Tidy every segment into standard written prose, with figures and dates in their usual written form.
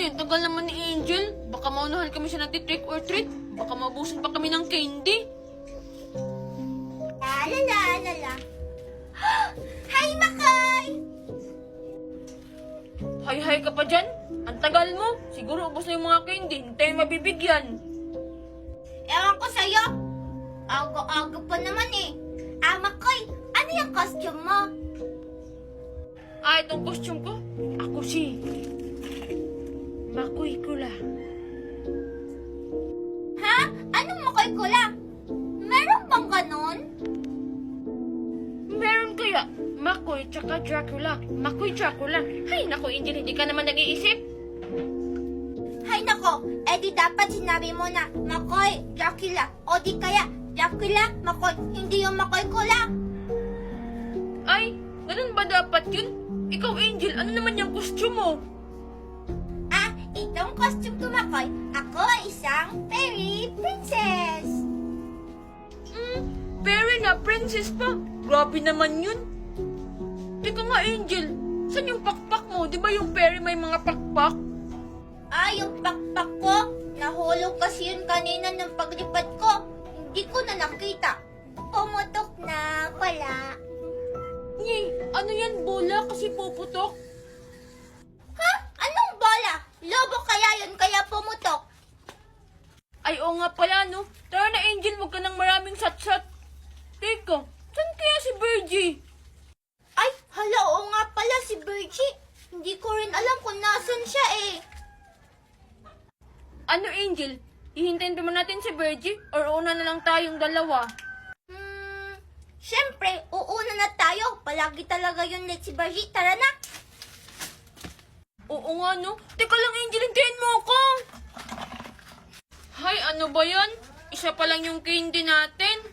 Hoy, tagal naman ni Angel. Baka maunahan kami siya trick or treat. Baka maubusan pa kami ng candy. La. Hi, Makoy! Hay ka pa dyan? Ang tagal mo. Siguro ubos na yung mga candy. Hindi tayo mabibigyan. Ewan ko sa'yo. Aga-aga pa naman eh. Makoy, ano yung costume mo? Itong costume ko? Ako si Makoy Kula. Ha? Anong Makoy Kula? Meron bang ganon? Meron kaya? Makoy tsaka Dracula. Makoy Dracula. Hay nako, Angel, hindi ka naman nag-iisip. Hay nako, di dapat sinabi mo na Makoy, Dracula. O di kaya, Dracula, Makoy, hindi yung Makoy Kula. Ay, ganun ba dapat yun? Ikaw, Angel, ano naman yung costume mo? Itong costume ko, Makoy, ako ay isang fairy princess. Fairy na princess pa. Grabe naman yun. Teka nga, Angel, saan yung pakpak mo? Di ba yung fairy may mga pakpak? Yung pakpak ko, nahulog kasi yun kanina ng paglipad ko. Hindi ko na nakita. Pumutok na pala. Ano yan, bola? Kasi puputok? Ha? Anong bola? Lobo kaya yun, kaya pumutok? Ay, oo nga pala, no? Tara na, Angel, wag ka ng maraming sat-sat. Teka, saan kaya si Virgie? Ay, hala, oo nga pala si Virgie. Hindi ko rin alam kung nasan siya eh. Ano, Angel? Hihintayin pa man natin si Virgie? Or una na lang tayong dalawa? Siyempre, uuna na tayo. Palagi talaga yun late si Virgie. Tara na. Oo nga, no? Teka lang, Angel, hintayin mo ako. Hay, ano ba yan? Isa pa lang yung candy natin.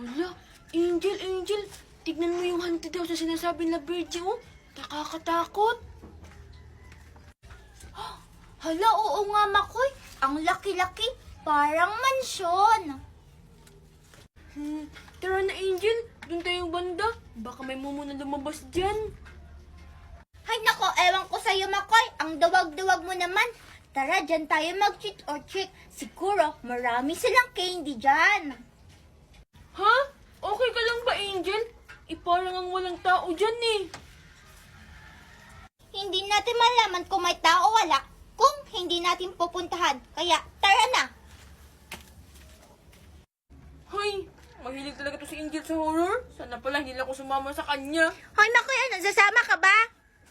Wala, Angel, tignan mo yung hunted daw sa sinasabi na Virgie, oh. Nakakatakot. Hala, oo nga, Makoy. Ang laki-laki. Parang mansyon. Tara na, Angel. Doon tayong banda. Baka may mumu na lumabas dyan. Hay nako, ewan ko sa'yo, Makoy. Ang dawag-dawag mo naman. Tara, dyan tayo mag-cheat or trick. Siguro, marami silang candy dyan. Ha? Okay ka lang ba, Angel? Parang ang walang tao dyan eh. Hindi natin malaman kung may tao o wala kung hindi natin pupuntahan. Kaya, tara na. Hay, mahilig talaga to si Angel sa horror. Sana pala hindi lang ako sumama sa kanya. Hoy, Makoy, sasama ka ba?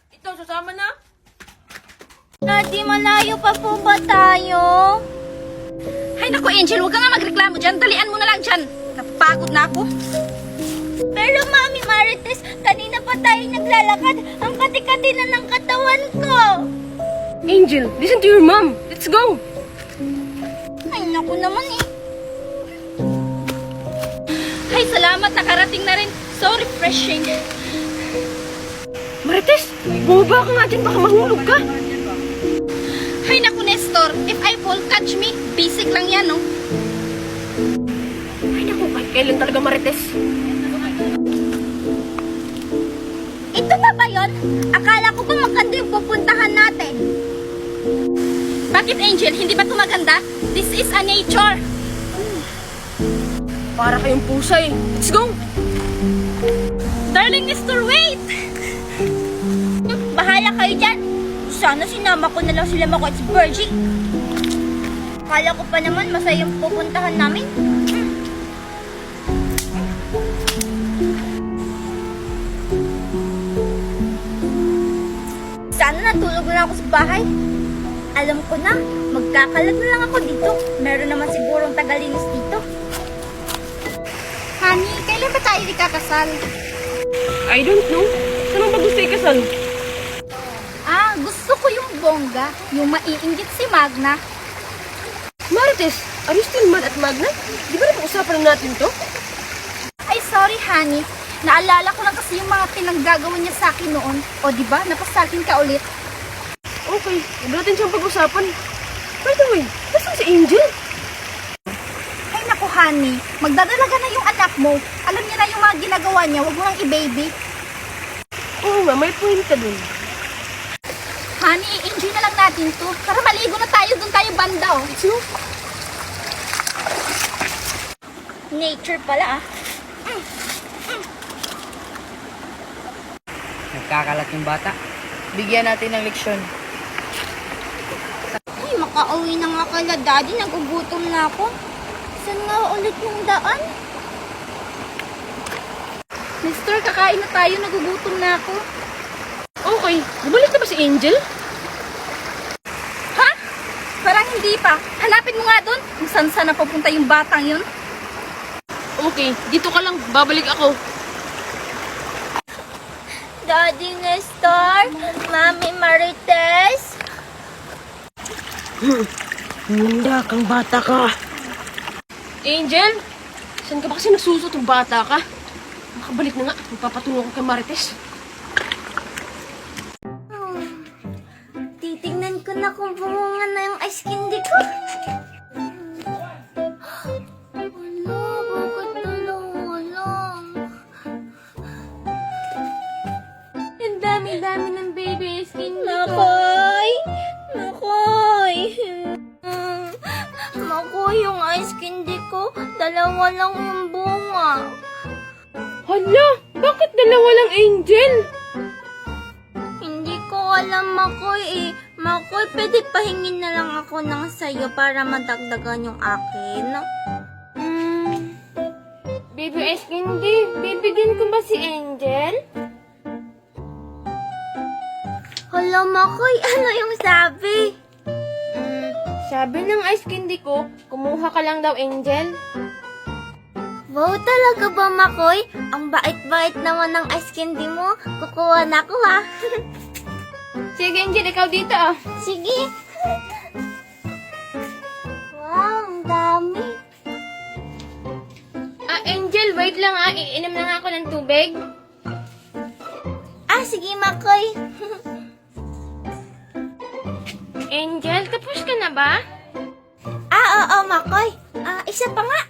Ito, sasama na. Di malayo pa po ba tayo? Hay naku, Angel, huwag ka nga magreklamo dyan. Dalian mo na lang dyan. Napagod na ako. Pero Mami Marites, kanina pa tayo naglalakad. Ang kati-kati na ng katawan ko. Angel, listen to your mom. Let's go. Ay, naku naman eh. Hay, salamat. Nakarating na rin. So refreshing. Marites, bumaba ka nga dyan. Baka mahulog ka. Hay naku, Nestor. If I fall, catch me. Basic lang yan, no? Ay naku, kailan talaga Marites? Ito na ba yun? Akala ko ba maganda yung pupuntahan natin? Bakit, Angel? Hindi ba ito maganda? This is a nature. Para kayong pusa eh. Let's go. Darling Nestor, wait! Bahala kayo dyan. Sana sinama ko na lang sila Makoy at si Virgie. Akala ko pa naman masayang pupuntahan namin. Sana natulog na ako sa bahay. Alam ko na, magkakalat na lang ako dito. Meron naman sigurong tagalinis dito. Honey, kailan ba tayo ikakasal? I don't know. Saan mo ba gusto ikasal? Gusto ko yung bongga, yung maiinggit si Magna. Marites, are you still mad at Magna? Di ba napag-usapan natin to? Ay, sorry, honey. Naalala ko lang kasi yung mga pinaggagawa niya sa akin noon. O, di ba? Napasalkin ka ulit. Okay, huwag natin siyang pag-usapan. By the way, nasaan si Angel? Ay, naku, honey. Magdadalaga na yung anak mo. Alam niya na yung mga ginagawa niya. Huwag mo nang i-baby. Oo nga, may point ka dun. Honey, honey, i-enjoy na lang natin to. Tara, maligo na tayo, doon tayo banda, oh. Nature pala, ah. Nagkakalat yung bata. Bigyan natin ng leksyon. Ay, makauwi na nga kala daddy. Nagugutom na ako. Saan nga ulit yung daan? Mister, kakain na tayo, nagugutom na ako. Okay, bumalik na ba si Angel? Ha? Parang hindi pa. Hanapin mo nga doon kung saan napupunta yung batang yun. Okay, dito ka lang, babalik ako. Daddy Nestor, Mami Marites. Hunda kang bata ka. Angel, saan ka ba kasi nagsusot ng bata ka? Makabalik na nga, magpapatulong ko kay Marites. Titignan ko na kung bumunga na yung ice candy ko. Wala, bakit dalawa lang? Ang dami-dami ng baby ice candy ko. Makoy! Makoy! Makoy, yung ice candy ko, dalawa lang yung bunga. Hala, bakit dalawa lang, Angel? Hindi ko alam, Makoy eh. Makoy, pwede pahingin na lang ako ng sayo para madagdagan yung akin. Baby ice candy, bibigyan ko ba si Angel? Hala, Makoy, ano yung sabi? Sabi ng ice candy ko, kumuha ka lang daw, Angel. Wow, talaga ba, Makoy? Ang bait-bait naman ng ice candy mo. Kukuha na ako, ha? Sige, Angel, ikaw dito, ah. Sige. Wow, ang dami. Angel, wait lang, ah. Iinom lang ako ng tubig. Sige, Makoy. Angel, tapos ka na ba? Oo, Makoy. Isa pa nga.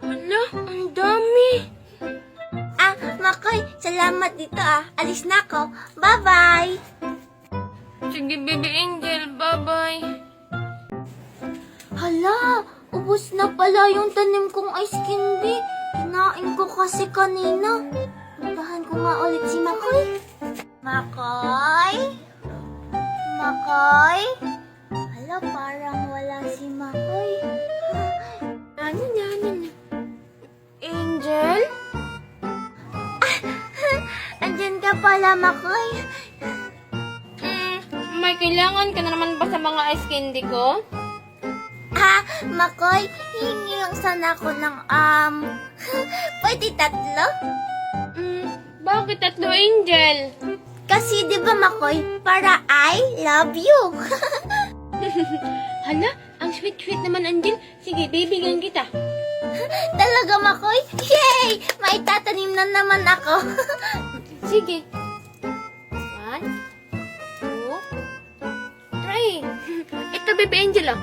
Hala, ang dami. Makoy, salamat dito, Alis na ako. Bye-bye. Sige, baby Angel, bye-bye. Hala, ubos na pala yung tanim kong ice candy. Kinain ko kasi kanina. Puntahan ko nga ulit si Makoy. Makoy? Makoy? Hala, parang wala si Makoy. Ano yan? Angel? Andyan ka pala, Makoy. May kailangan ka na naman ba sa mga ice candy ko? Makoy, hingi lang sana ako ng, pwede 3? Bakit 3, Angel? Kasi di ba, Makoy, para I love you. Hala, ang sweet-sweet naman, Angel. Sige, bibigyan kita. Talaga, Makoy? Yay! May tatanim na naman ako. Sige. 1, 2, 3. Ito, baby Angel, ah.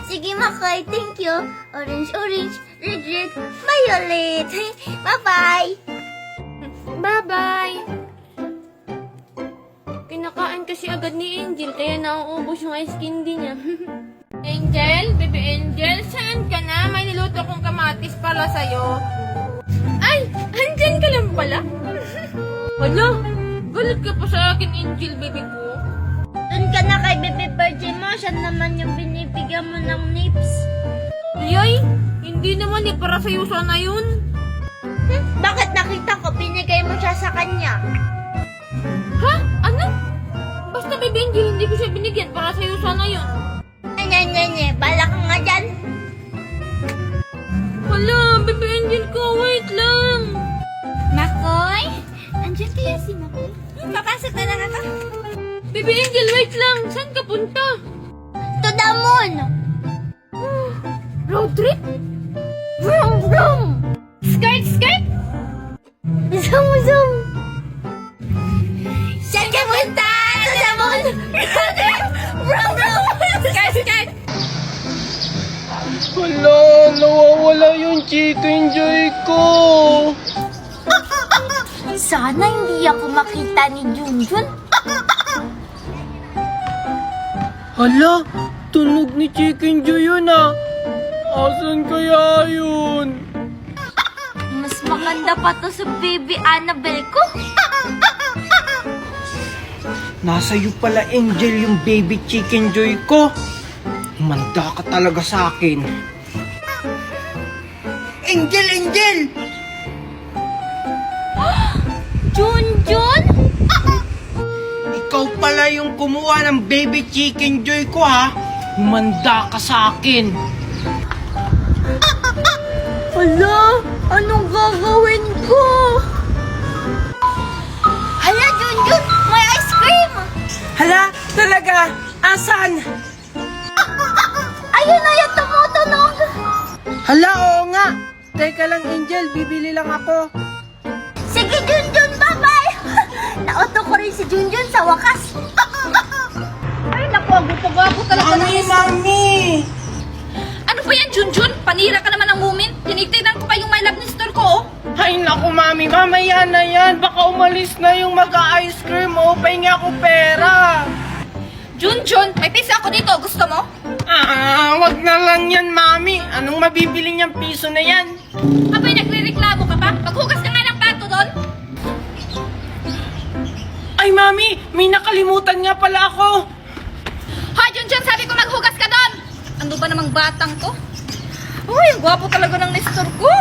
Sige, Makoy. Thank you. Orange, orange, red, red, violet. Bye-bye. Bye-bye. Kinakain kasi agad ni Angel, kaya nauubos yung ice candy niya. Angel, baby Angel, saan ka na? May niluto kong kamatis para sa'yo. Ay, andyan ka lang pala. Hala, galit ka pa sa akin, Angel, baby ko. Doon ka na kay Bebe Virgin mo. Siya naman yung binibigyan mo ng nips. Yay, hindi naman para sa'yo sana yun. Bakit nakita ko binigay mo siya sa kanya? Ha? Ano? Basta baby Angel, hindi ko siya binigyan para sa'yo sana yun. Nye, bala ka nga dyan. Hala, baby Angel ko, wait lang. Makoy? Andiyan kaya si Makoy? Papasok na lang ako. Baby Angel, wait lang. Saan ka punta? To the moon. Road trip? Vroom, vroom. Skirt, skirt? Zoom, zoom. Saan ka punta? To the moon. Road trip. Vroom, vroom. Skirt, skirt? Hala, nawawala yung Chito Enjoy ko. Sana hindi ako makita ni Junjun. Hala, tunog ni Chicken Joy yun ah. Asan kaya yun? Mas maganda pa to sa baby Annabelle ko. Nasa iyo pala, Angel, yung baby Chicken Joy ko. Humanda ka talaga sa akin. Angel, Angel! Junjun? Ikaw pala yung kumuha ng baby Chicken Joy ko ha. Humanda ka sa akin. Hala, anong gagawin ko? Hala, Junjun, may ice cream! Hala, talaga? Asan? Ayun na yung tumutunog! Hala, oo nga. Teka lang, Angel, bibili lang ako. Sige, Junjun, bye-bye! Nauto ko rin si Junjun sa wakas. Ay, naku, gusto-gago talaga ng Mami! Ano ba yan, Junjun? Panira ka naman ng mumin. Tinitignan ko pa yung my love ni store ko, oh. Ay naku, Mami, mamaya na yan. Baka umalis na yung mag-ice cream. O, pahinga ako pera. Junjun, may pisa ako dito. Gusto mo? Wag na lang yan, Mami. Anong mabibili niyang piso na yan? Abay, nagre-reklamo ka pa? Maghugas ka nga ng plato doon. Ay, Mami, may nakalimutan nga pala ako. Hoy, Junjun, sabi ko maghugas ka doon. Ano ba namang batang to? Uy, ang gwapo talaga ng Nestor ko.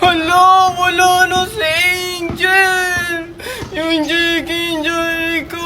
Hala, wala na si Angel. Yung Chicken Joy ko.